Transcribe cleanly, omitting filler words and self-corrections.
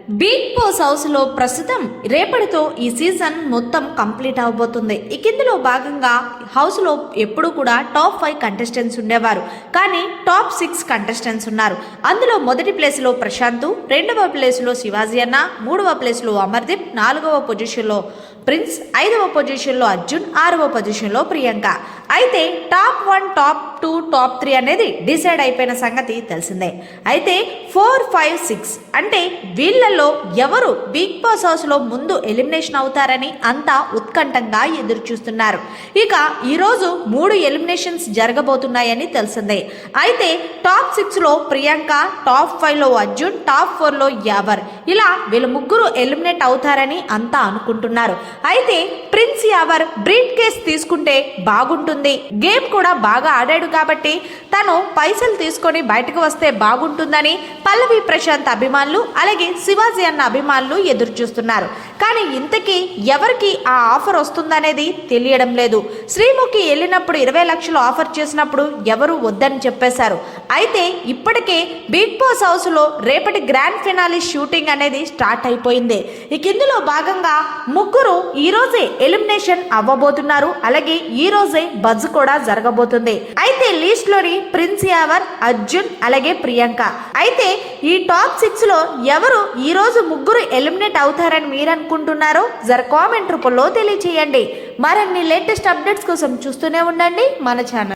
Big boss house లో ప్రస్తుతం రేపటితో ఈ సీజన్ మొత్తం కంప్లీట్ అవబోతుంది. ఇందులో భాగంగా హౌస్ లో ఎప్పుడు కూడా టాప్ 5 కంటెస్టెంట్స్ ఉండేవారు, కానీ టాప్ 6 కంటెస్టెంట్స్ ఉన్నారు. అందులో మొదటి ప్లేస్ లో ప్రశాంత్, రెండవ ప్లేస్ లో శివాజీ అన్న, మూడవ ప్లేస్ లో అమర్దీప్, నాలుగవ పొజిషన్ లో ప్రిన్స్, ఐదవ పొజిషన్ లో అర్జున్, ఆరవ పొజిషన్ లో ప్రియాంక. అయితే టాప్ 1, టాప్ 2, టాప్ 3 అనేది డిసైడ్ అయిపోయిన సంగతి తెలిసిందే. అయితే 4, 5, 6 అంటే వీళ్ళల్లో ఎవరు బిగ్ బాస్ హౌస్ లో ముందు ఎలిమినేషన్ అవుతారని అంతా ఉత్కంఠంగా ఎదురు చూస్తున్నారు. ఇక ఈరోజు 3 ఎలిమినేషన్స్ జరగబోతున్నాయని తెలిసిందే. అయితే టాప్ 6 లో ప్రియాంక, టాప్ 5 లో అర్జున్, టాప్ 4 లో యావర్, ఇలా వీళ్ళు ముగ్గురు ఎలిమినేట్ అవుతారని అంతా అనుకుంటున్నారు. అయితే ప్రిన్స్ యావర్ బ్రీట్ కేస్ తీసుకుంటే బాగుంటుంది, గేమ్ కూడా బాగా ఆడాడు కాబట్టి తను పైసలు తీసుకొని బయటకు వస్తే బాగుంటుందని పల్లవి ప్రశాంత్ అభిమానులు అలాగే శివాజీ అన్న అభిమానులు ఎదురు చూస్తున్నారు. కానీ ఇంతకీ ఎవరికి ఆ ఆఫర్ వస్తుందనేది తెలియడం లేదు. శ్రీముఖి వెళ్ళినప్పుడు 20 లక్షలు ఆఫర్ చేసినప్పుడు ఎవరు వద్దని చెప్పేశారు. అయితే ఇప్పటికే బిగ్ బాస్ హౌస్ లో రేపటి గ్రాండ్ ఫినాలీ షూటింగ్ అనేది స్టార్ట్ అయిపోయింది. ఇందులో భాగంగా ముగ్గురు ఈ రోజే ఎలిమినేషన్ అవ్వబోతున్నారు. అలాగే ఈ రోజే బజ్ కూడా జరగబోతుంది. అయితే లిస్ట్ లోని ప్రిన్స్ యావర్, అర్జున్ అలాగే ప్రియాంక. అయితే ఈ టాప్ 6 లో ఎవరు ఈ రోజు ముగ్గురు ఎలిమినేట్ అవుతారని మీరు అనుకుంటున్నారో జర కామెంట్ రూపంలో తెలియచేయండి. మరిన్ని లేటెస్ట్ అప్డేట్స్ కోసం చూస్తూనే ఉండండి మన ఛానల్.